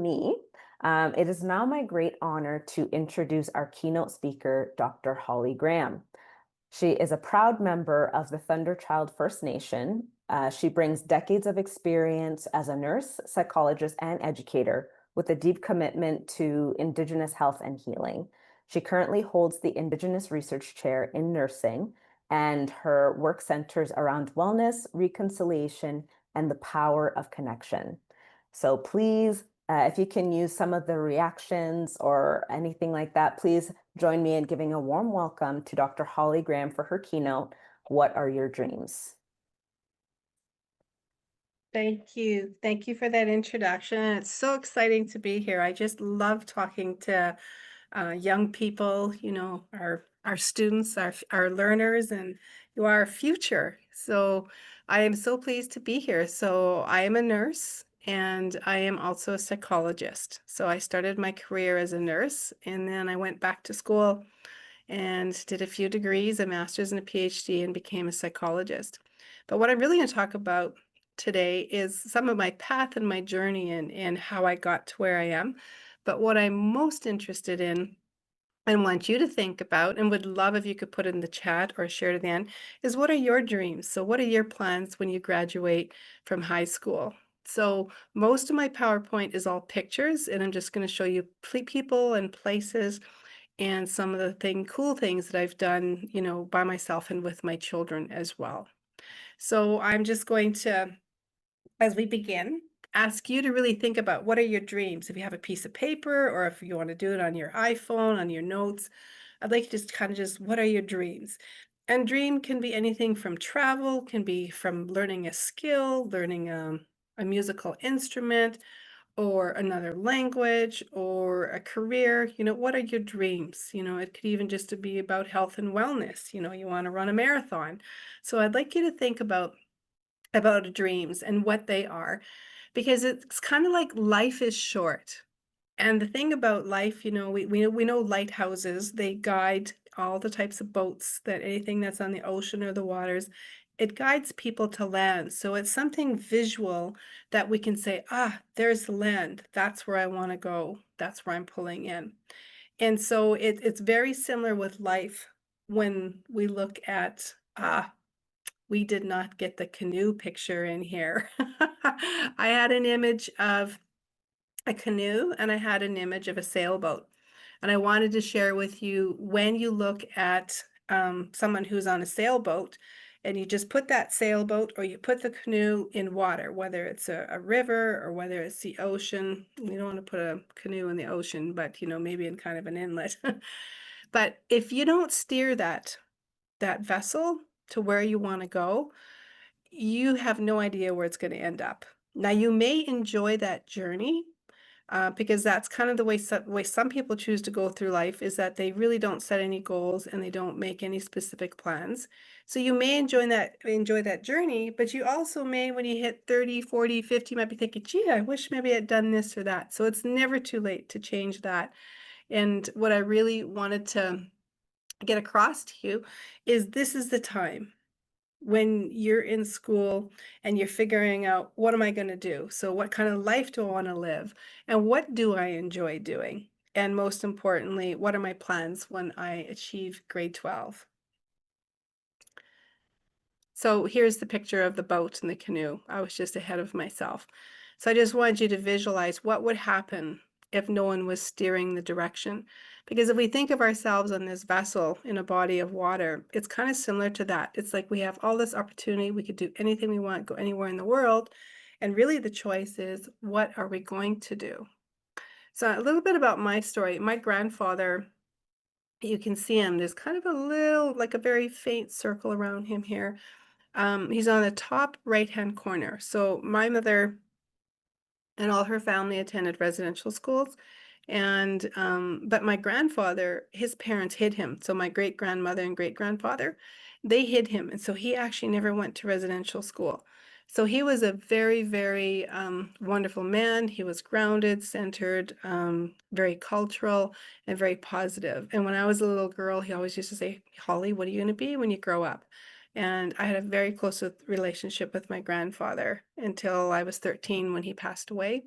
me. It is now my great honor to introduce our keynote speaker, Dr. Holly Graham. She is a proud member of the Thunderchild First Nation. She brings decades of experience as a nurse, psychologist, and educator with a deep commitment to Indigenous health and healing. She currently holds the Indigenous Research Chair in Nursing, and her work centers around wellness, reconciliation, and the power of connection. So please, if you can use some of the reactions or anything like that, please join me in giving a warm welcome to Dr. Holly Graham for her keynote, What Are Your Dreams? Thank you. Thank you for that introduction. It's so exciting to be here. I just love talking to young people, our students, our learners, and you are our future. So I am so pleased to be here. So I am a nurse and I am also a psychologist. So I started my career as a nurse and then I went back to school and did a few degrees, a master's and a PhD, and became a psychologist. But what I'm really going to talk about today is some of my path and my journey and how I got to where I am. But what I'm most interested in and want you to think about and would love if you could put it in the chat or share it at the end is what are your dreams? So what are your plans when you graduate from high school? So most of my PowerPoint is all pictures and I'm just going to show you people and places and some of the cool things that I've done, by myself and with my children as well. So I'm just going to, as we begin, ask you to really think about what are your dreams. If you have a piece of paper or if you want to do it on your iPhone, on your notes, I'd like you to just kind of what are your dreams? And dream can be anything from travel, can be from learning a skill, learning a musical instrument, or another language or a career. What are your dreams? It could even just to be about health and wellness. You want to run a marathon. So I'd like you to think about dreams and what they are, because it's kind of like life is short. And the thing about life, we know lighthouses, they guide all the types of boats, that anything that's on the ocean or the waters, it guides people to land. So it's something visual that we can say, there's the land. That's where I want to go. That's where I'm pulling in. And so it's very similar with life when we look at, we did not get the canoe picture in here. I had an image of a canoe and I had an image of a sailboat. And I wanted to share with you, when you look at someone who's on a sailboat and you just put that sailboat or you put the canoe in water, whether it's a river or whether it's the ocean. You don't want to put a canoe in the ocean, but maybe in kind of an inlet. But if you don't steer that vessel to where you want to go, you have no idea where it's going to end up. Now, you may enjoy that journey, because that's kind of the way some people choose to go through life, is that they really don't set any goals and they don't make any specific plans. So you may enjoy that journey, but you also may, when you hit 30, 40, 50, might be thinking, gee, I wish maybe I'd done this or that. So it's never too late to change that. And what I really wanted to get across to you is this is the time when you're in school and you're figuring out, what am I going to do? So what kind of life do I want to live? And what do I enjoy doing? And most importantly, what are my plans when I achieve grade 12? So here's the picture of the boat and the canoe. I was just ahead of myself. So I just wanted you to visualize what would happen if no one was steering the direction. Because if we think of ourselves on this vessel in a body of water, it's kind of similar to that. It's like we have all this opportunity. We could do anything we want, go anywhere in the world. And really the choice is, what are we going to do? So a little bit about my story. My grandfather, you can see him. There's kind of like a very faint circle around him here. He's on the top right-hand corner. So my mother and all her family attended residential schools. And but my grandfather, his parents hid him. So my great grandmother and great grandfather, they hid him. And so he actually never went to residential school. So he was a very, very wonderful man. He was grounded, centered, very cultural, and very positive. And when I was a little girl, he always used to say, Holly, what are you going to be when you grow up? And I had a very close relationship with my grandfather until I was 13 when he passed away.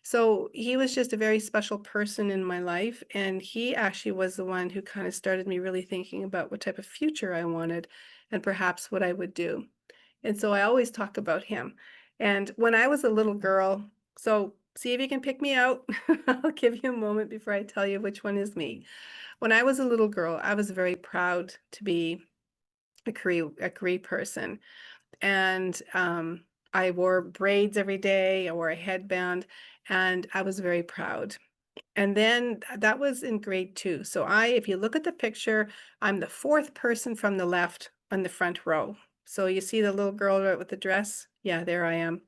So he was just a very special person in my life. And he actually was the one who kind of started me really thinking about what type of future I wanted and perhaps what I would do. And so I always talk about him. And when I was a little girl, so see if you can pick me out. I'll give you a moment before I tell you which one is me. When I was a little girl, I was very proud to be a Cree person. And I wore braids every day, I wore a headband, and I was very proud. And then that was in grade 2. So if you look at the picture, I'm the fourth person from the left on the front row. So you see the little girl right with the dress? Yeah, there I am.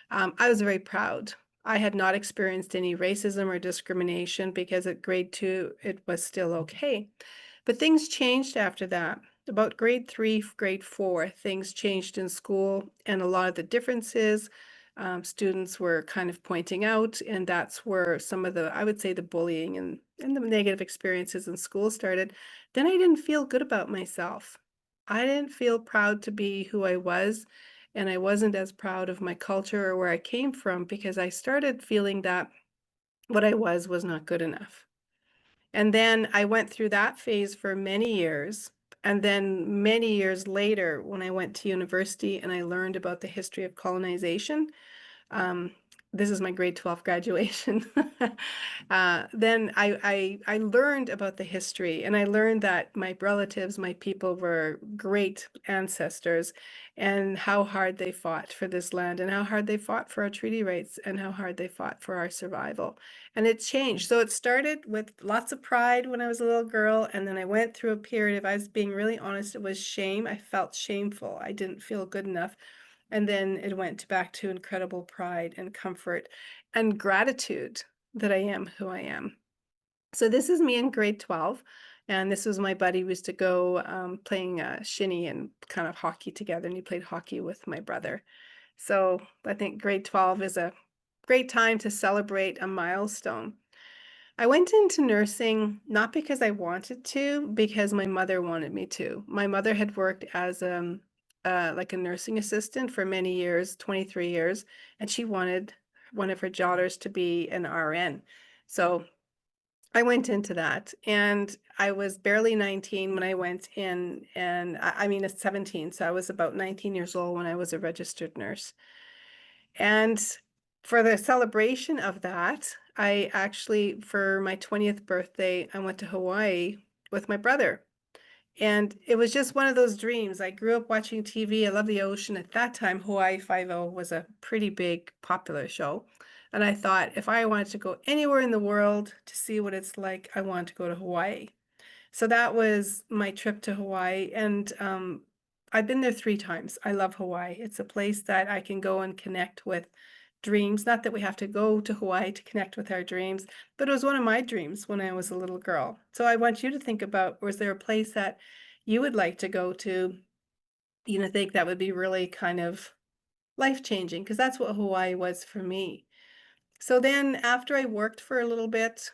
I was very proud. I had not experienced any racism or discrimination because at grade 2, it was still okay. But things changed after that. About grade 3, grade 4, things changed in school, and a lot of the differences students were kind of pointing out, and that's where some of the, I would say, the bullying and the negative experiences in school started. Then I didn't feel good about myself. I didn't feel proud to be who I was, and I wasn't as proud of my culture or where I came from because I started feeling that what I was not good enough. And then I went through that phase for many years. And then many years later, when I went to university and I learned about the history of colonization, um, this is my grade 12 graduation. Then I learned about the history, and I learned that my relatives, my people were great ancestors, and how hard they fought for this land, and how hard they fought for our treaty rights, and how hard they fought for our survival. And it changed. So it started with lots of pride when I was a little girl, and then I went through a period, if I was being really honest, it was shame. I felt shameful. I didn't feel good enough. And then it went back to incredible pride and comfort and gratitude that I am who I am. So this is me in grade 12. And this was my buddy. We used to go playing shinny and kind of hockey together. And he played hockey with my brother. So I think grade 12 is a great time to celebrate a milestone. I went into nursing not because I wanted to, because my mother wanted me to. My mother had worked as like a nursing assistant for many years, 23 years, and she wanted one of her daughters to be an RN. So I went into that, and I was barely 19 when I went in, and I mean, it's 17, so I was about 19 years old when I was a registered nurse. And for the celebration of that, I actually, for my 20th birthday, I went to Hawaii with my brother. And it was just one of those dreams. I grew up watching TV. I love the ocean. At that time, Hawaii Five-O was a pretty big, popular show. And I thought if I wanted to go anywhere in the world to see what it's like, I wanted to go to Hawaii. So that was my trip to Hawaii, and I've been there 3 times. I love Hawaii. It's a place that I can go and connect with dreams. Not that we have to go to Hawaii to connect with our dreams, but it was one of my dreams when I was a little girl. So I want you to think about, was there a place that you would like to go to, think that would be really kind of life-changing? Because that's what Hawaii was for me. So then after I worked for a little bit,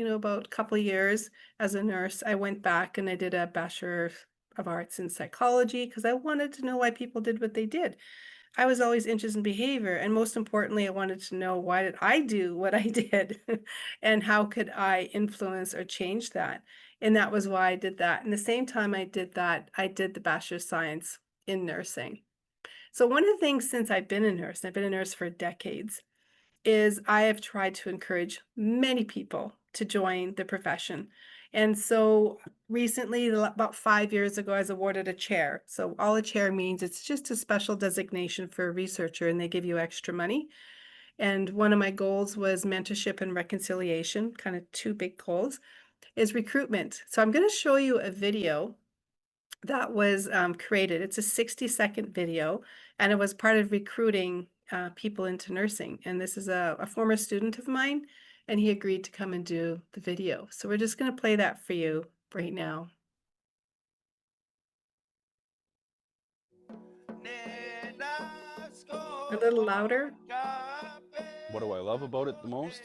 about a couple of years as a nurse, I went back and I did a Bachelor of Arts in Psychology because I wanted to know why people did what they did. I was always interested in behavior, and most importantly, I wanted to know, why did I do what I did and how could I influence or change that? And that was why I did that. And the same time I did that, I did the Bachelor of Science in nursing. So one of the things since I've been a nurse, and I've been a nurse for decades, is I have tried to encourage many people to join the profession. And so recently, about 5 years ago, I was awarded a chair. So all a chair means, it's just a special designation for a researcher, and they give you extra money. And one of my goals was mentorship and reconciliation, kind of two big goals, is recruitment. So I'm going to show you a video that was created. It's a 60-second video, and it was part of recruiting people into nursing. And this is a former student of mine, and he agreed to come and do the video. So we're just going to play that for you right now. A little louder. What do I love about it the most?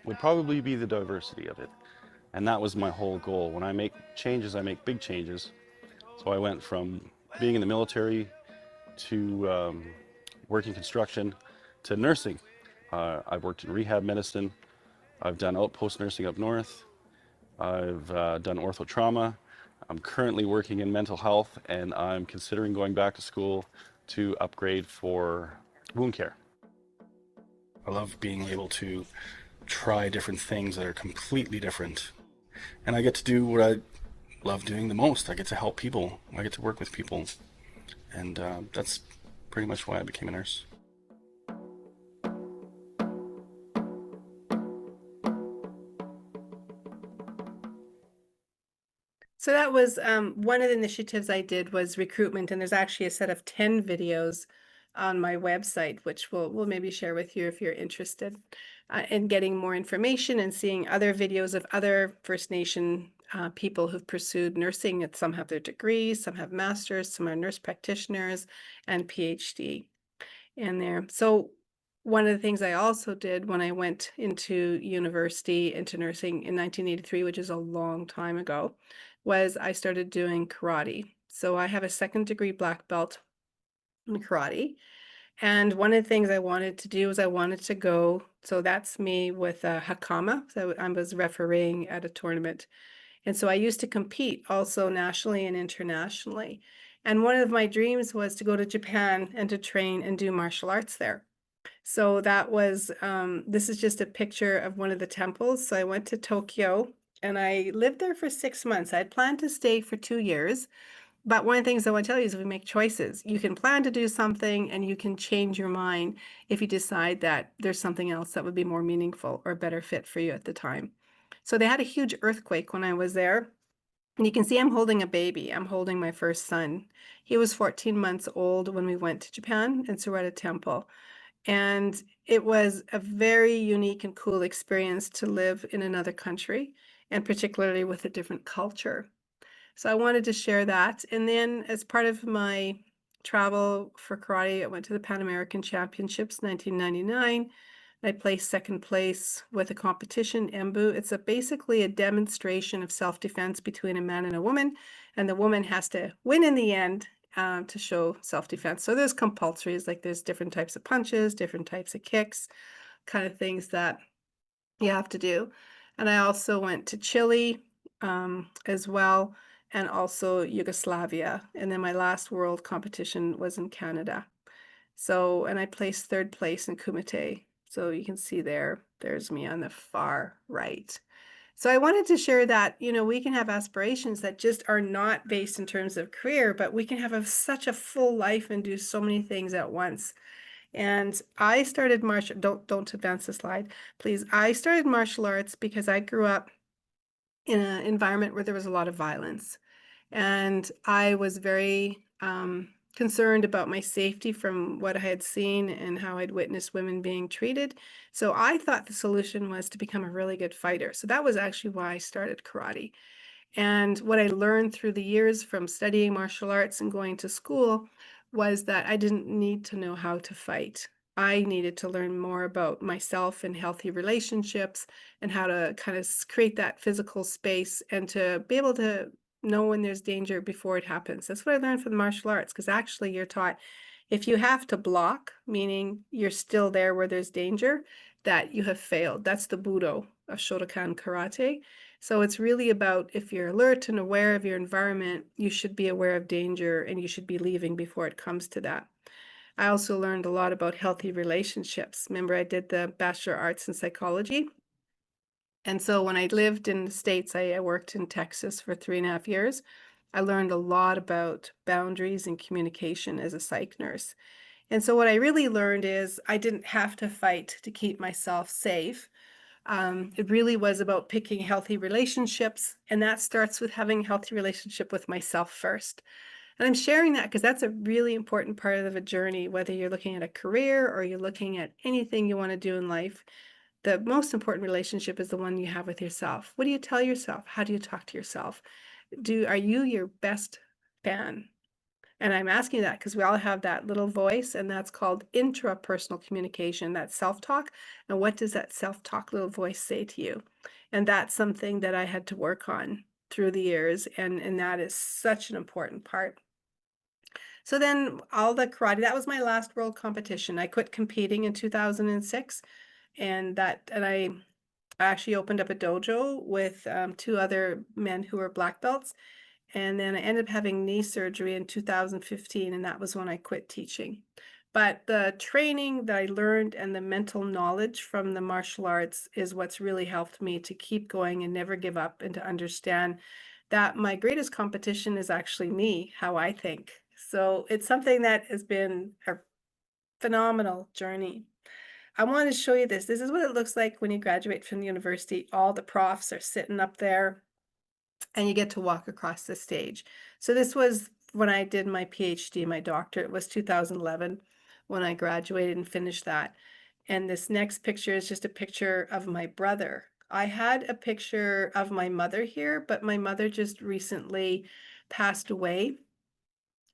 Would probably be the diversity of it. And that was my whole goal. When I make changes, I make big changes. So I went from being in the military to working construction to nursing. I've worked in rehab medicine. I've done outpost nursing up north. I've done ortho trauma. I'm currently working in mental health, and I'm considering going back to school to upgrade for wound care. I love being able to try different things that are completely different. And I get to do what I love doing the most. I get to help people. I get to work with people. And that's pretty much why I became a nurse. So that was one of the initiatives I did was recruitment, and there's actually a set of 10 videos on my website, which we'll maybe share with you if you're interested in getting more information and seeing other videos of other First Nation people who've pursued nursing. Some have their degrees, some have masters, some are nurse practitioners and PhD in there. So one of the things I also did when I went into university, into nursing in 1983, which is a long time ago, was I started doing karate. So I have a second degree black belt in karate. And one of the things I wanted to do is I wanted to go, so that's me with Hakama. So I was refereeing at a tournament. And so I used to compete also nationally and internationally. And one of my dreams was to go to Japan and to train and do martial arts there. So that was, this is just a picture of one of the temples. So I went to Tokyo and I lived there for 6 months. I had planned to stay for 2 years. But one of the things I want to tell you is we make choices. You can plan to do something and you can change your mind if you decide that there's something else that would be more meaningful or better fit for you at the time. So they had a huge earthquake when I was there. And you can see I'm holding a baby. I'm holding my first son. He was 14 months old when we went to Japan, and so we're at a temple. And it was a very unique and cool experience to live in another country, and particularly with a different culture. So I wanted to share that. And then as part of my travel for karate, I went to the Pan American Championships 1999. I placed second place with a competition, Embu. It's basically a demonstration of self-defense between a man and a woman, and the woman has to win in the end to show self-defense. So there's compulsories, like there's different types of punches, different types of kicks, kind of things that you have to do. And I also went to Chile as well, and also Yugoslavia. And then my last world competition was in Canada. So, and I placed third place in Kumite. So you can see there's me on the far right. So I wanted to share that, we can have aspirations that just are not based in terms of career, but we can have such a full life and do so many things at once. And I started don't advance the slide, please. I started martial arts because I grew up in an environment where there was a lot of violence. And I was very concerned about my safety from what I had seen and how I'd witnessed women being treated. So I thought the solution was to become a really good fighter. So that was actually why I started karate. And what I learned through the years from studying martial arts and going to school was that I didn't need to know how to fight. I needed to learn more about myself and healthy relationships and how to kind of create that physical space and to be able to know when there's danger before it happens. That's what I learned from the martial arts, because actually you're taught if you have to block, meaning you're still there where there's danger, that you have failed. That's the Budo of Shotokan karate. So it's really about if you're alert and aware of your environment, you should be aware of danger and you should be leaving before it comes to that. I also learned a lot about healthy relationships. Remember, I did the Bachelor of Arts in Psychology. And so when I lived in the States, I worked in Texas for 3.5 years. I learned a lot about boundaries and communication as a psych nurse. And so what I really learned is I didn't have to fight to keep myself safe. It really was about picking healthy relationships, and that starts with having a healthy relationship with myself first. And I'm sharing that because that's a really important part of a journey, whether you're looking at a career or you're looking at anything you want to do in life. The most important relationship is the one you have with yourself. What do you tell yourself? How do you talk to yourself? Are you your best fan? And I'm asking that because we all have that little voice, and that's called intrapersonal communication, that self-talk. And what does that self-talk little voice say to you? And that's something that I had to work on through the years, and that is such an important part. So then all the karate, that was my last world competition. I quit competing in 2006, and I actually opened up a dojo with 2 other men who were black belts. And then I ended up having knee surgery in 2015, and that was when I quit teaching. But the training that I learned and the mental knowledge from the martial arts is what's really helped me to keep going and never give up, and to understand that my greatest competition is actually me, how I think. So it's something that has been a phenomenal journey. I want to show you this. This is what it looks like when you graduate from the university. All the profs are sitting up there, and you get to walk across the stage. So this was when I did my PhD, my doctorate. It was 2011 when I graduated and finished that. And this next picture is just a picture of my brother. I had a picture of my mother here, but my mother just recently passed away.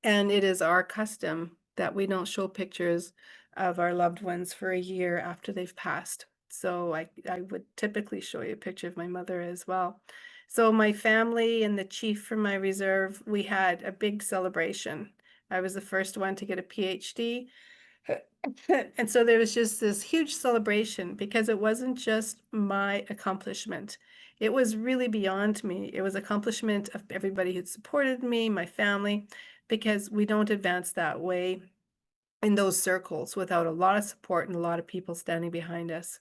And it is our custom that we don't show pictures of our loved ones for a year after they've passed. So I would typically show you a picture of my mother as well. So my family and the chief from my reserve, we had a big celebration. I was the first one to get a PhD. And so there was just this huge celebration because it wasn't just my accomplishment. It was really beyond me. It was accomplishment of everybody who'd supported me, my family, because we don't advance that way in those circles without a lot of support and a lot of people standing behind us.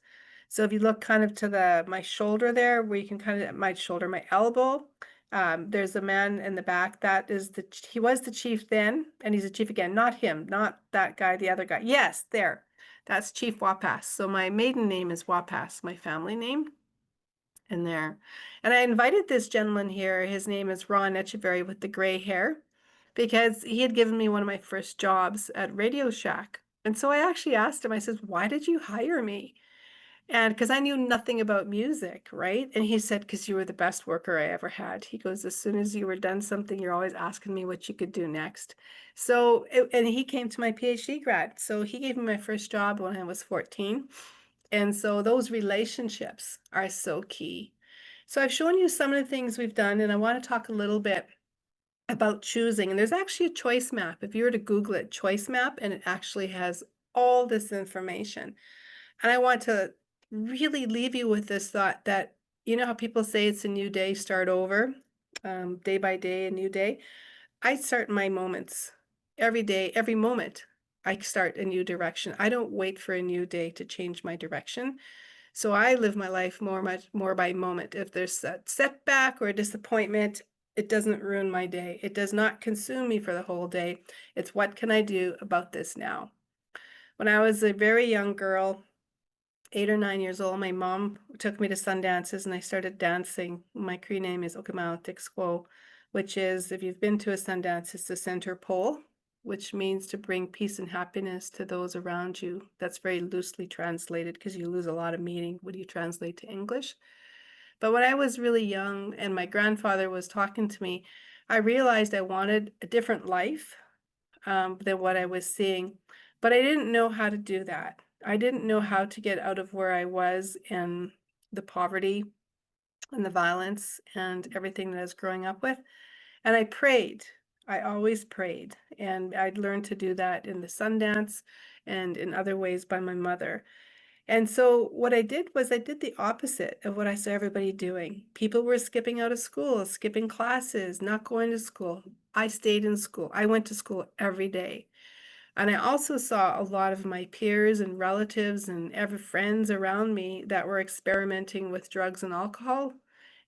So if you look kind of to my shoulder there, where you can kind of, my shoulder, my elbow, there's a man in the back. That is he was the chief then, and he's a chief again. Not him, not that guy, the other guy. Yes, there. That's Chief Wapass. So my maiden name is Wapass, my family name. And there. And I invited this gentleman here. His name is Ron Echeverry with the gray hair, because he had given me one of my first jobs at Radio Shack. And so I actually asked him, I said, why did you hire me? And because I knew nothing about music, right? And he said, because you were the best worker I ever had. He goes, as soon as you were done something, you're always asking me what you could do next. So, and he came to my PhD grad. So he gave me my first job when I was 14. And so those relationships are so key. So I've shown you some of the things we've done, and I want to talk a little bit about choosing. And there's actually a choice map. If you were to Google it, choice map, and it actually has all this information. And I want to really leave you with this thought that, you know how people say it's a new day, start over, day by day, a new day. I start my moments every day, every moment. I start a new direction. I don't wait for a new day to change my direction. So I live my life much more by moment. If there's a setback or a disappointment, it doesn't ruin my day. It does not consume me for the whole day. It's what can I do about this now? When I was a very young girl, 8 or 9 years old, my mom took me to Sundances and I started dancing. My Cree name is Okamaotikskwo, which is, if you've been to a Sundance, it's the center pole, which means to bring peace and happiness to those around you. That's very loosely translated because you lose a lot of meaning when you translate to English. But when I was really young and my grandfather was talking to me, I realized I wanted a different life than what I was seeing. But I didn't know how to do that. I didn't know how to get out of where I was and the poverty and the violence and everything that I was growing up with. And I prayed. I always prayed. And I'd learned to do that in the Sundance and in other ways by my mother. And so what I did was I did the opposite of what I saw everybody doing. People were skipping out of school, skipping classes, not going to school. I stayed in school. I went to school every day. And I also saw a lot of my peers and relatives and ever friends around me that were experimenting with drugs and alcohol.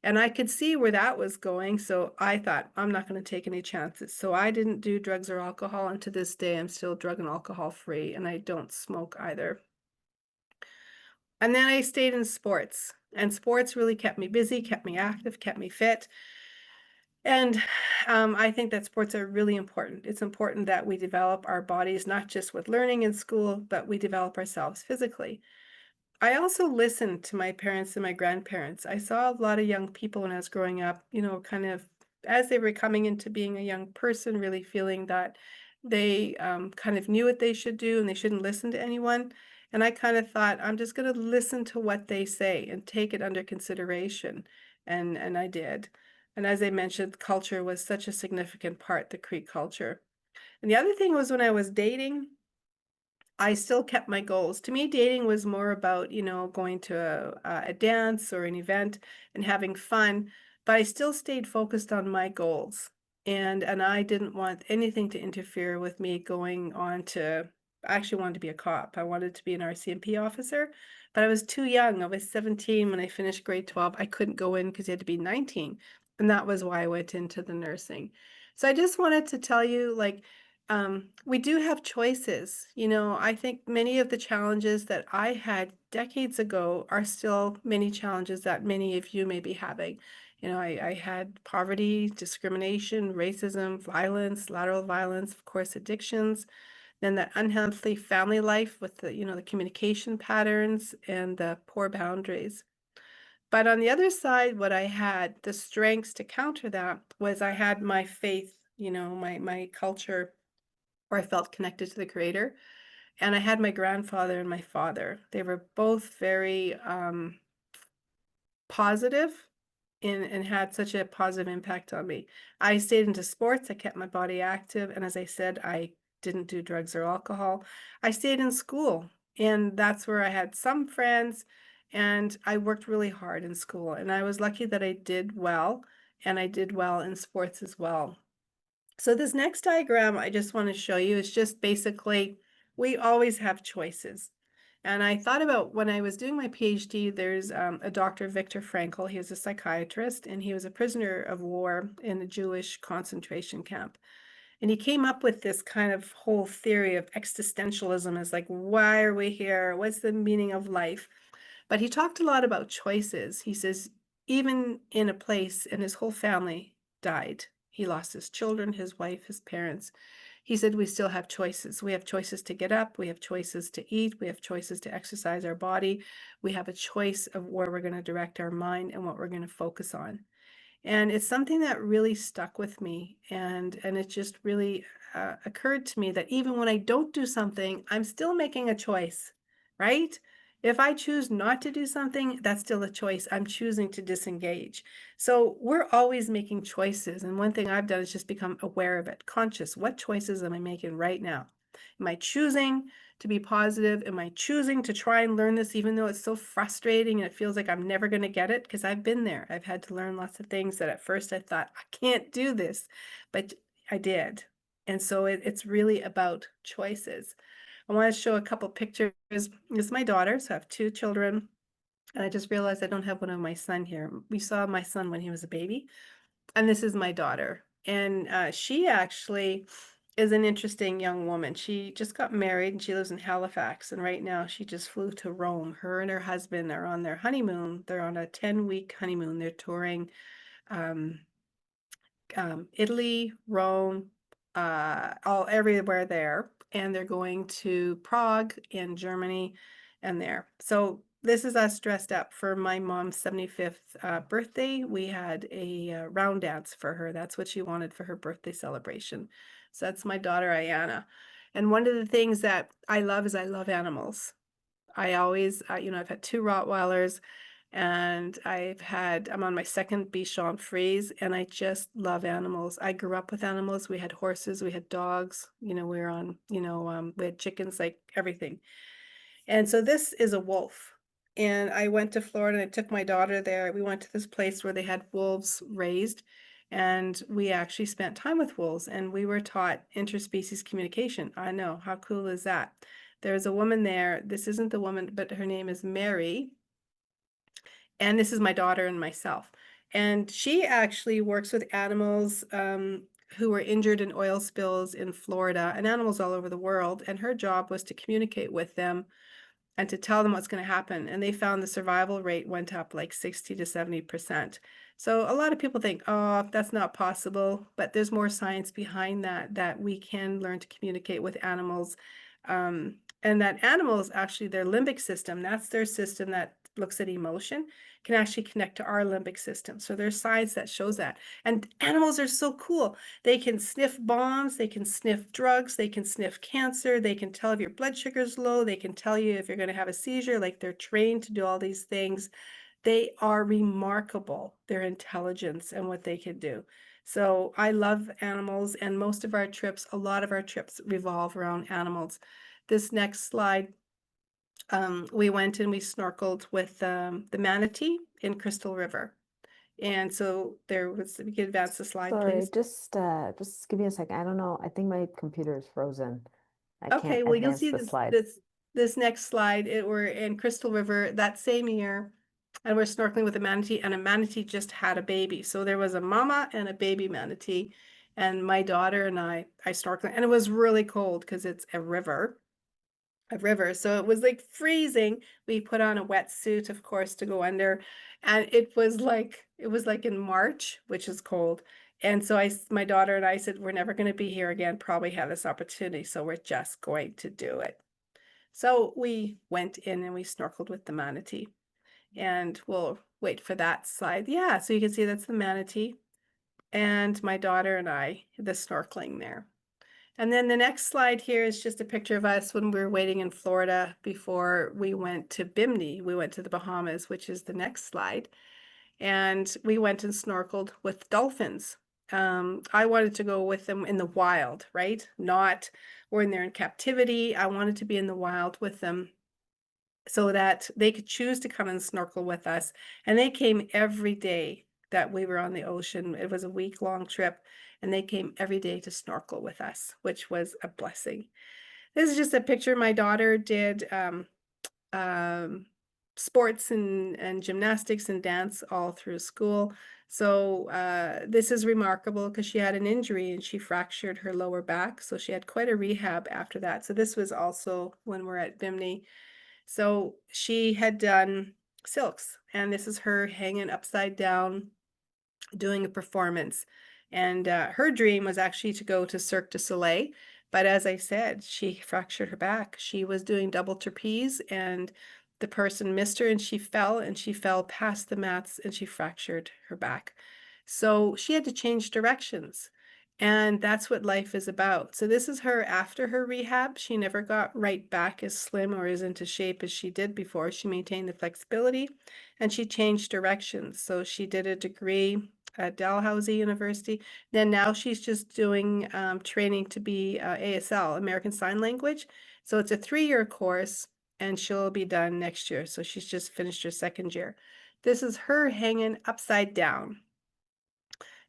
And I could see where that was going. So I thought, I'm not going to take any chances. So I didn't do drugs or alcohol. And to this day, I'm still drug and alcohol free. And I don't smoke either. And then I stayed in sports. And sports really kept me busy, kept me active, kept me fit. And I think that sports are really important. It's important that we develop our bodies, not just with learning in school, but we develop ourselves physically. I also listened to my parents and my grandparents. I saw a lot of young people when I was growing up, you know, kind of as they were coming into being a young person, really feeling that they kind of knew what they should do and they shouldn't listen to anyone. And I kind of thought, I'm just going to listen to what they say and take it under consideration. And I did. And as I mentioned, culture was such a significant part, the Cree culture. And the other thing was when I was dating, I still kept my goals. To me, dating was more about, going to a dance or an event and having fun, but I still stayed focused on my goals. And I didn't want anything to interfere with me going on to I actually wanted to be a cop. I wanted to be an RCMP officer, but I was too young. I was 17 when I finished grade 12. I couldn't go in because you had to be 19. And that was why I went into the nursing. So I just wanted to tell you, like, we do have choices. I think many of the challenges that I had decades ago are still many challenges that many of you may be having. I had poverty, discrimination, racism, violence, lateral violence, of course, addictions, then that unhealthy family life with the communication patterns and the poor boundaries. But on the other side, what I had, the strengths to counter that was I had my faith, my culture where I felt connected to the creator. And I had my grandfather and my father. They were both very positive and had such a positive impact on me. I stayed into sports, I kept my body active, and as I said, I didn't do drugs or alcohol. I stayed in school, and that's where I had some friends, and I worked really hard in school. And I was lucky that I did well, and I did well in sports as well. So this next diagram I just want to show you is just basically, we always have choices. And I thought about when I was doing my PhD, there's a Dr. Viktor Frankl. He was a psychiatrist, and he was a prisoner of war in a Jewish concentration camp. And he came up with this kind of whole theory of existentialism as like, why are we here? What's the meaning of life? But he talked a lot about choices. He says, even in a place, and his whole family died. He lost his children, his wife, his parents. He said, we still have choices. We have choices to get up. We have choices to eat. We have choices to exercise our body. We have a choice of where we're going to direct our mind and what we're going to focus on. And it's something that really stuck with me. And it just really occurred to me that even when I don't do something, I'm still making a choice, right? If I choose not to do something, that's still a choice. I'm choosing to disengage. So we're always making choices. And one thing I've done is just become aware of it, conscious. What choices am I making right now? Am I choosing to be positive? Am I choosing to try and learn this even though it's so frustrating and it feels like I'm never going to get it? Because I've been there. I've had to learn lots of things that at first I thought, I can't do this, but I did. And so it's really about choices. I want to show a couple pictures. This is my daughter, so I have two children. And I just realized I don't have one of my son here. We saw my son when he was a baby. And this is my daughter. And she actually is an interesting young woman. She just got married and she lives in Halifax. And right now she just flew to Rome. Her and her husband are on their honeymoon. They're on a 10-week honeymoon. They're touring um, Italy, Rome, all everywhere there. And they're going to Prague and Germany and there. So this is us dressed up for my mom's 75th birthday. We had a round dance for her. That's what she wanted for her birthday celebration. So that's my daughter, Ayana. And one of the things that I love is I love animals. I always, I've had two Rottweilers, and I'm on my second Bichon Frise, and I just love animals. I grew up with animals. We had horses, we had dogs, we were on, we had chickens, like everything. And so this is a wolf. And I went to Florida and I took my daughter there. We went to this place where they had wolves raised, and we actually spent time with wolves, and we were taught interspecies communication. I know, how cool is that? There's a woman there. This isn't the woman, but her name is Mary. And this is my daughter and myself. And she actually works with animals who were injured in oil spills in Florida and animals all over the world. And her job was to communicate with them and to tell them what's going to happen. And they found the survival rate went up like 60 to 70%. So a lot of people think, oh, that's not possible, but there's more science behind that we can learn to communicate with animals. And that animals, actually, their limbic system, that's their system that looks at emotion, can actually connect to our limbic system. So there's science that shows that. And animals are so cool. They can sniff bombs, they can sniff drugs, they can sniff cancer, they can tell if your blood sugar's low, they can tell you if you're going to have a seizure, like they're trained to do all these things. They are remarkable, their intelligence and what they can do. So I love animals, and most of our trips, a lot of our trips revolve around animals. This next slide, we went and we snorkeled with the manatee in Crystal River. And so there was, we can advance the slide, Sorry, please. just give me a second. I don't know. I think my computer is frozen. I can't Okay, well, you'll advance see the this slide. this next slide. We're in Crystal River that same year, and we're snorkeling with a manatee, and a manatee just had a baby. So there was a mama and a baby manatee, and my daughter and I snorkeling, and it was really cold because it's a river. So it was like freezing. We put on a wetsuit, of course, to go under, and it was like in March, which is cold. And so my daughter and I said, we're never going to be here again, probably have this opportunity, so we're just going to do it. So we went in and we snorkeled with the manatee, and we'll wait for that slide. Yeah, so you can see that's the manatee, and my daughter and I, the snorkeling there. And then the next slide here is just a picture of us when we were waiting in Florida before we went to Bimini. We went to the Bahamas, which is the next slide. And we went and snorkeled with dolphins. I wanted to go with them in the wild, right? Not when they're in captivity. I wanted to be in the wild with them so that they could choose to come and snorkel with us. And they came every day that we were on the ocean. It was a week-long trip, and they came every day to snorkel with us, which was a blessing. This is just a picture my daughter did um, sports and gymnastics and dance all through school. So this is remarkable because she had an injury and she fractured her lower back. So she had quite a rehab after that. So this was also when we're at Bimini. So she had done silks, and this is her hanging upside down doing a performance. And her dream was actually to go to Cirque du Soleil. But as I said, she fractured her back. She was doing double trapeze, and the person missed her, and she fell past the mats, and she fractured her back. So she had to change directions. And that's what life is about. So this is her after her rehab. She never got right back as slim or as into shape as she did before. She maintained the flexibility, and she changed directions. So she did a degree at Dalhousie University. Then now she's just doing training to be ASL, American Sign Language. So it's a 3-year course, and she'll be done next year. So she's just finished her second year. This is her hanging upside down.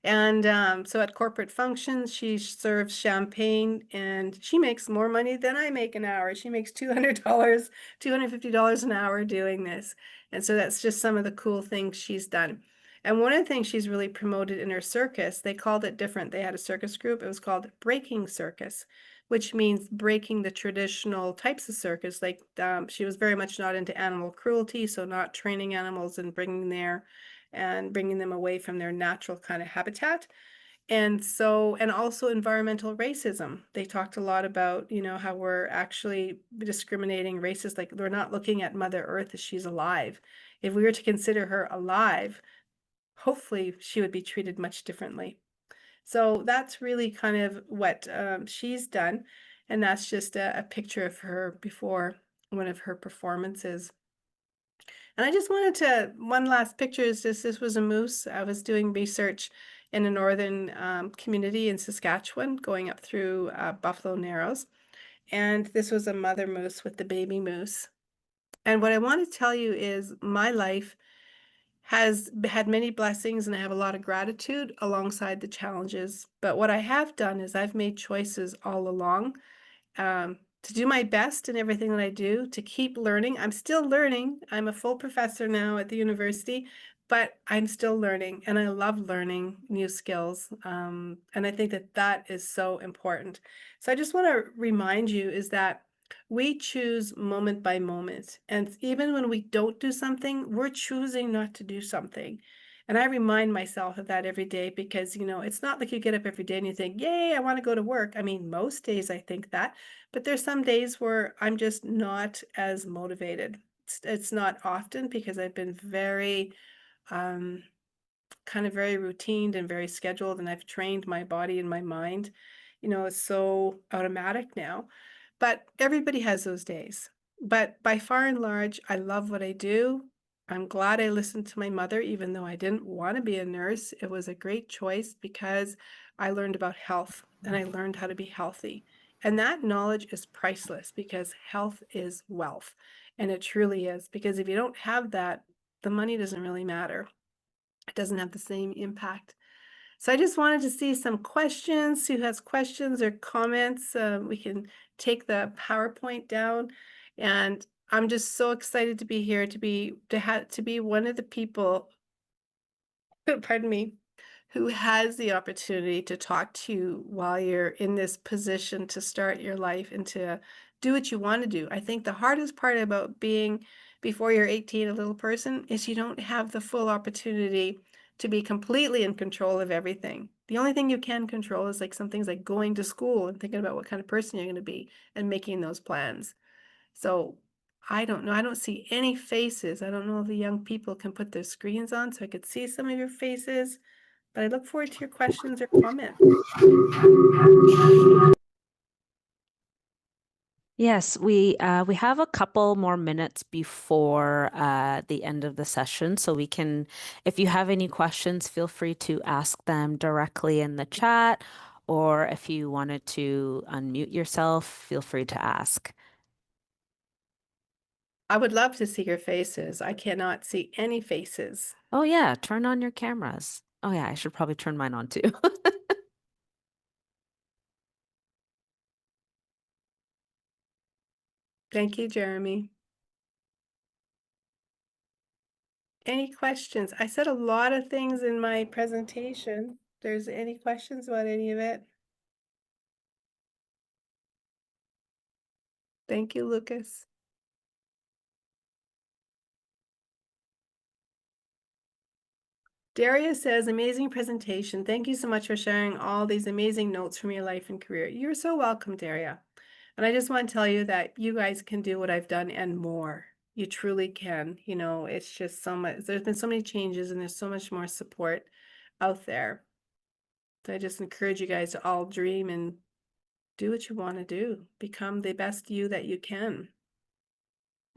And so at corporate functions, she serves champagne, and she makes more money than I make an hour. She makes $200, $250 an hour doing this. And so that's just some of the cool things she's done. And one of the things she's really promoted in her circus, they called it different. They had a circus group. It was called Breaking Circus, which means breaking the traditional types of circus. Like she was very much not into animal cruelty, so not training animals and bringing them away from their natural kind of habitat. And so, and also environmental racism. They talked a lot about, how we're actually discriminating racist, like we're not looking at Mother Earth as she's alive. If we were to consider her alive, hopefully she would be treated much differently. So that's really kind of what she's done. And that's just a picture of her before one of her performances. And I just wanted to, one last picture is this was a moose. I was doing research in a northern community in Saskatchewan, going up through Buffalo Narrows. And this was a mother moose with the baby moose. And what I want to tell you is my life has had many blessings, and I have a lot of gratitude alongside the challenges. But what I have done is I've made choices all along to do my best in everything that I do, to keep learning. I'm still learning. I'm a full professor now at the university, but I'm still learning, and I love learning new skills. And I think that that is so important. So I just want to remind you is that we choose moment by moment. And even when we don't do something, we're choosing not to do something. And I remind myself of that every day because, it's not like you get up every day and you think, yay, I want to go to work. I mean, most days I think that, but there's some days where I'm just not as motivated. It's not often because I've been very, um, kind of very routine and very scheduled, and I've trained my body and my mind. It's so automatic now. But everybody has those days. But by far and large, I love what I do. I'm glad I listened to my mother, even though I didn't want to be a nurse. It was a great choice because I learned about health and I learned how to be healthy. And that knowledge is priceless because health is wealth. And it truly is, because if you don't have that, the money doesn't really matter. It doesn't have the same impact. So I just wanted to see some questions. Who has questions or comments? We can take the PowerPoint down, and I'm just so excited to be here to be one of the people, pardon me, who has the opportunity to talk to you while you're in this position to start your life and to do what you want to do. I think the hardest part about being before you're 18 a little person is you don't have the full opportunity to be completely in control of everything. The only thing you can control is like some things like going to school and thinking about what kind of person you're going to be and making those plans. So I don't know. I don't see any faces. I don't know if the young people can put their screens on so I could see some of your faces. But I look forward to your questions or comments. Yes, we have a couple more minutes before the end of the session, so we can, if you have any questions, feel free to ask them directly in the chat, or if you wanted to unmute yourself, feel free to ask. I would love to see your faces. I cannot see any faces. Oh yeah, turn on your cameras. Oh yeah, I should probably turn mine on too. Thank you, Jeremy. Any questions? I said a lot of things in my presentation. There's any questions about any of it? Thank you, Lucas. Daria says, amazing presentation. Thank you so much for sharing all these amazing notes from your life and career. You're so welcome, Daria. And I just want to tell you that you guys can do what I've done and more. You truly can. You know, it's just so much. There's been so many changes and there's so much more support out there. So I just encourage you guys to all dream and do what you want to do. Become the best you that you can.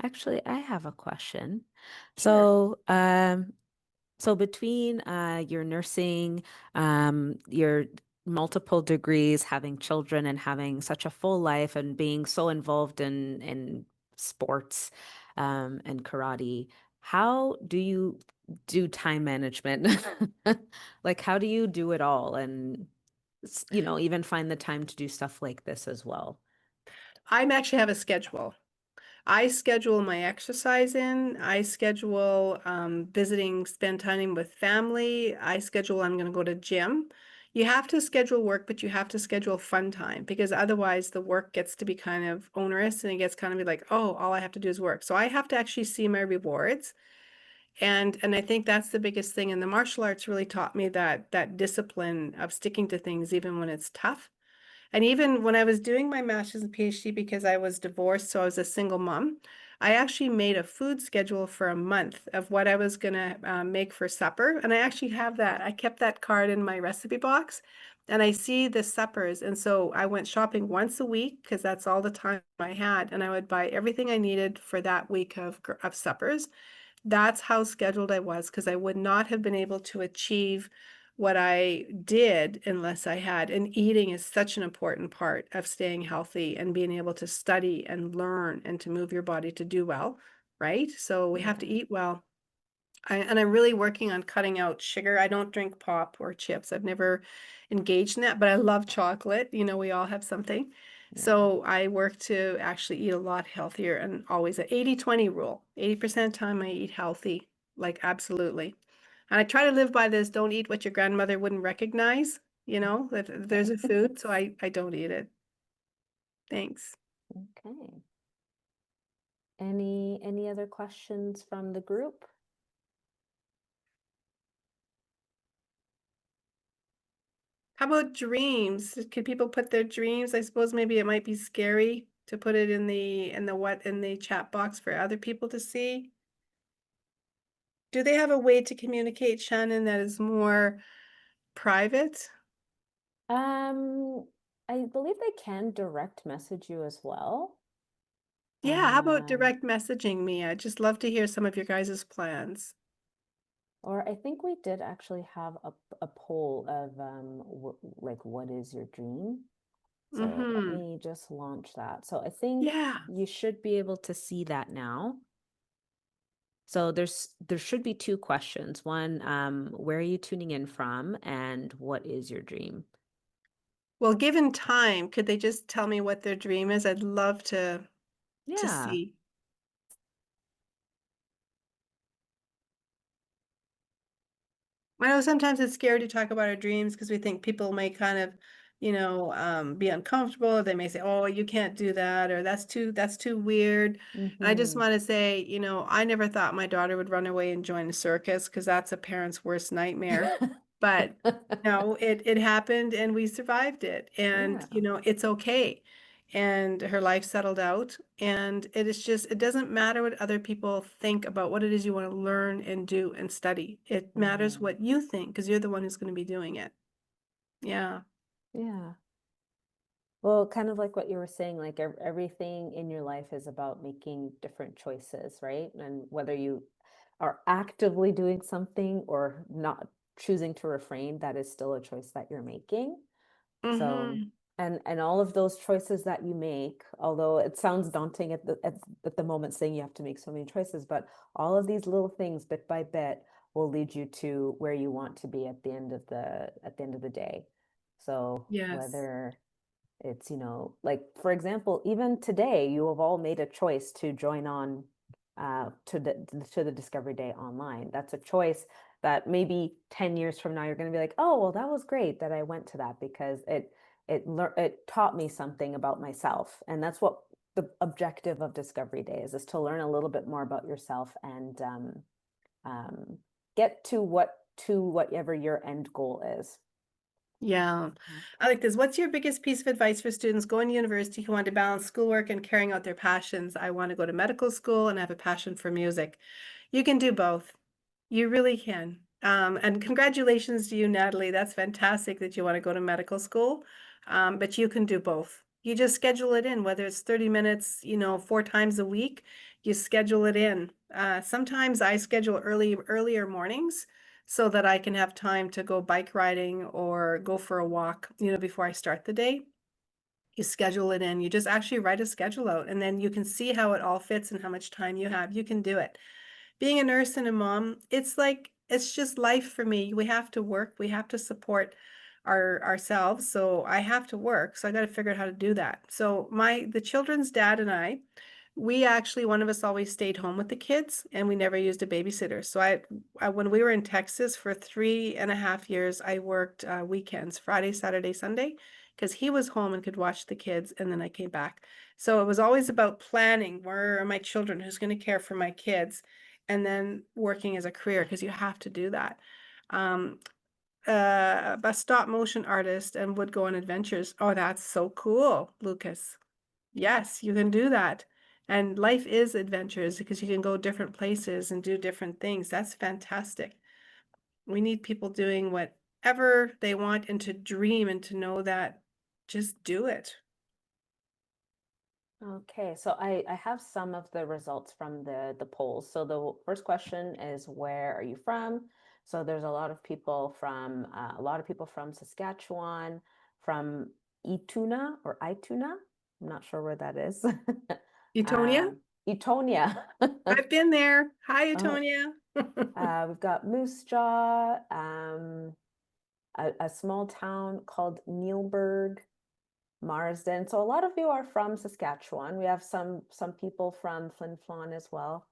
Actually, I have a question. Sure. So between your nursing, your multiple degrees, having children, and having such a full life, and being so involved in sports and karate, how do you do time management? Like, how do you do it all, and even find the time to do stuff like this as well? I actually have a schedule. I schedule my exercise in. I schedule visiting, spend time with family. I schedule I'm going to go to gym. You have to schedule work, but you have to schedule fun time because otherwise the work gets to be kind of onerous and it gets kind of be like, oh, all I have to do is work. So I have to actually see my rewards. And I think that's the biggest thing. And the martial arts really taught me that discipline of sticking to things even when it's tough. And even when I was doing my master's and PhD, because I was divorced, so I was a single mom, I actually made a food schedule for a month of what I was going to make for supper. And I actually have that. I kept that card in my recipe box and I see the suppers. And so I went shopping once a week because that's all the time I had. And I would buy everything I needed for that week of suppers. That's how scheduled I was because I would not have been able to achieve what I did unless I had. And eating is such an important part of staying healthy and being able to study and learn and to move your body to do well, right? So we have to eat well. And I'm really working on cutting out sugar. I don't drink pop or chips. I've never engaged in that, but I love chocolate. You know, we all have something. Yeah. So I work to actually eat a lot healthier and always an 80-20 rule. 80% of the time I eat healthy, like absolutely. And I try to live by this, don't eat what your grandmother wouldn't recognize, you know, if there's a food, so I don't eat it. Thanks. Okay. Any other questions from the group? How about dreams? Could people put their dreams? I suppose maybe it might be scary to put it in the chat box for other people to see. Do they have a way to communicate, Shannon, that is more private? Um, I believe they can direct message you as well. Yeah, how about Um, direct messaging me? I'd just love to hear some of your guys' plans. or I think we did actually have a poll of like what is your dream? So let Mm-hmm. me just launch that. So I think Yeah. you should be able to see that now. So there should be two questions. One, where are you tuning in from, and what is your dream? Well, given time, could they just tell me what their dream is? I'd love to Yeah. see. I know sometimes it's scary to talk about our dreams because we think people may kind of, be uncomfortable. They may say, "Oh, you can't do that," or "That's too weird." And I just Mm-hmm. want to say, I never thought my daughter would run away and join a circus because that's a parent's worst nightmare. But no, it happened and we survived it, and Yeah. it's okay. And her life settled out, and it doesn't matter what other people think about what it is you want to learn and do and study. It matters Mm-hmm. what you think because you're the one who's going to be doing it. Yeah. Yeah. Well, kind of like what you were saying, like everything in your life is about making different choices, right? And whether you are actively doing something or not choosing to refrain, that is still a choice that you're making. So, Hmm. and all of those choices that you make, although it sounds daunting at the moment saying you have to make so many choices, but all of these little things bit by bit will lead you to where you want to be at the end of the day. So Yes. whether it's, like for example, even today, you have all made a choice to join on to the Discovery Day online. That's a choice that maybe 10 years from now you're going to be like, oh, well, that was great that I went to that because it taught me something about myself. And that's what the objective of Discovery Day is to learn a little bit more about yourself and um, get to whatever your end goal is. Yeah. Mhm. I like this. What's your biggest piece of advice for students going to university who want to balance schoolwork and carrying out their passions? I want to go to medical school and have a passion for music. You can do both. You really can. And congratulations to you, Natalie. That's fantastic that you want to go to medical school. But you can do both. You just schedule it in, whether it's 30 minutes, 4 times a week, you schedule it in. Sometimes I schedule earlier mornings so that I can have time to go bike riding or go for a walk, before I start the day. You schedule it in. You just actually write a schedule out, and then you can see how it all fits and how much time you have. You can do it. Being a nurse and a mom, it's just life for me. We have to work. We have to support ourselves. So I have to work. So I got to figure out how to do that. So the children's dad and we actually, one of us always stayed home with the kids and we never used a babysitter. So when we were in Texas for 3.5 years, I worked weekends, Friday, Saturday, Sunday, because he was home and could watch the kids. And then I came back. So it was always about planning, where are my children? Who's going to care for my kids? And then working as a career, because you have to do that. Um, a stop motion artist and would go on adventures. Oh, that's so cool, Lucas. Yes, you can do that. And life is adventures because you can go different places and do different things. That's fantastic. We need people doing whatever they want and to dream and to know that just do it. Okay, so I have some of the results from the polls. So the first question is, where are you from? So there's a lot of people from Saskatchewan, from Ituna or Ituna. I'm not sure where that is. Etonia? Etonia. I've been there. Hi, Oh, Etonia. we've got Moose Jaw, a small town called Neilburg. Marsden. So a lot of you are from Saskatchewan. We have some people from Flin Flon as well.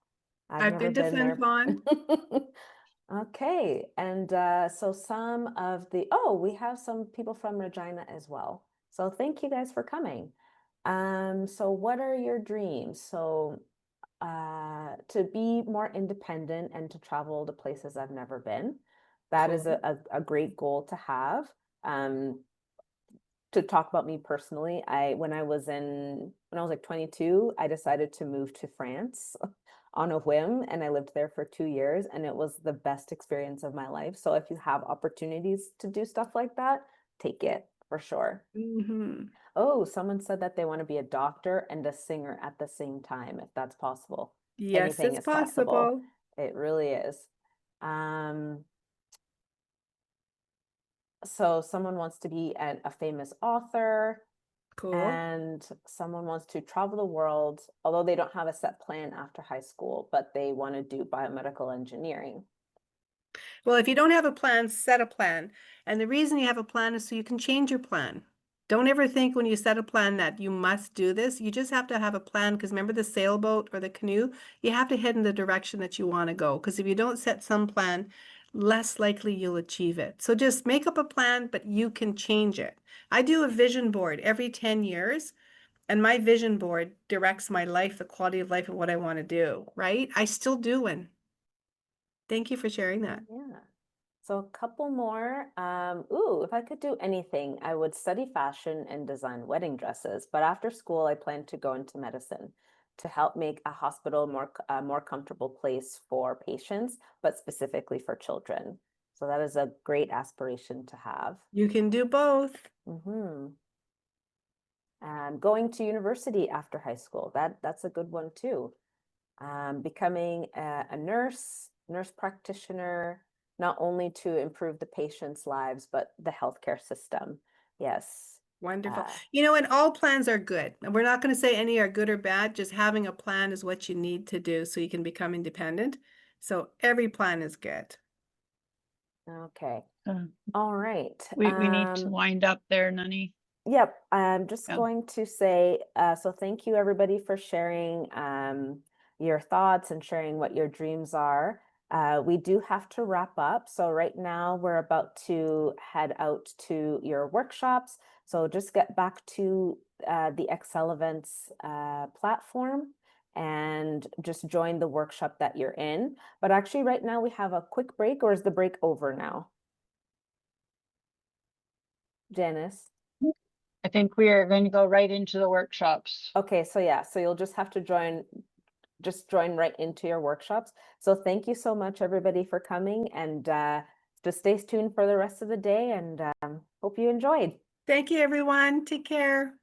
I've I've never been to been Flin there. Flon. Okay, and so we have some people from Regina as well. So thank you guys for coming. So what are your dreams? So to be more independent and to travel to places I've never been. That is Cool. a great goal to have. To talk about me personally, when I was like 22, I decided to move to France on a whim, and I lived there for 2 years, and it was the best experience of my life. So if you have opportunities to do stuff like that, take it. for sure. Mhm. Oh, someone said that they want to be a doctor and a singer at the same time, if that's possible. Yes, Anything it's is possible. possible. It really is. So someone wants to be a famous author, Cool. and someone wants to travel the world, although they don't have a set plan after high school, but they want to do biomedical engineering. Well, if you don't have a plan, set a plan. And the reason you have a plan is so you can change your plan. Don't ever think when you set a plan that you must do this. You just have to have a plan because remember the sailboat or the canoe? You have to head in the direction that you want to go. Because if you don't set some plan, less likely you'll achieve it. So just make up a plan, but you can change it. I do a vision board every 10 years. And my vision board directs my life, the quality of life of what I want to do, right? I still do one. Thank you for sharing that. Yeah. So a couple more. Ooh, if I could do anything, I would study fashion and design wedding dresses. But after school, I plan to go into medicine to help make a hospital more comfortable place for patients, but specifically for children. So that is a great aspiration to have. You can do both. Going to university after high school, that's a good one too. Becoming a nurse practitioner, not only to improve the patient's lives, but the healthcare system. Yes. Wonderful. You know, and all plans are good. And we're not going to say any are good or bad. Just having a plan is what you need to do so you can become independent. So every plan is good. Okay. Uh, All right. we need to wind up there, Nani. Yep. I'm just Yeah. going to say, so thank you everybody for sharing your thoughts and sharing what your dreams are. We do have to wrap up. So right now we're about to head out to your workshops. So just get back to the Excel Events platform and just join the workshop that you're in. But actually right now we have a quick break, or is the break over now? Janice? I think we are going to go right into the workshops. Okay, so yeah, so you'll just have to join right into your workshops. So thank you so much, everybody, for coming, and just stay tuned for the rest of the day, and hope you enjoyed. Thank you, everyone. Take care.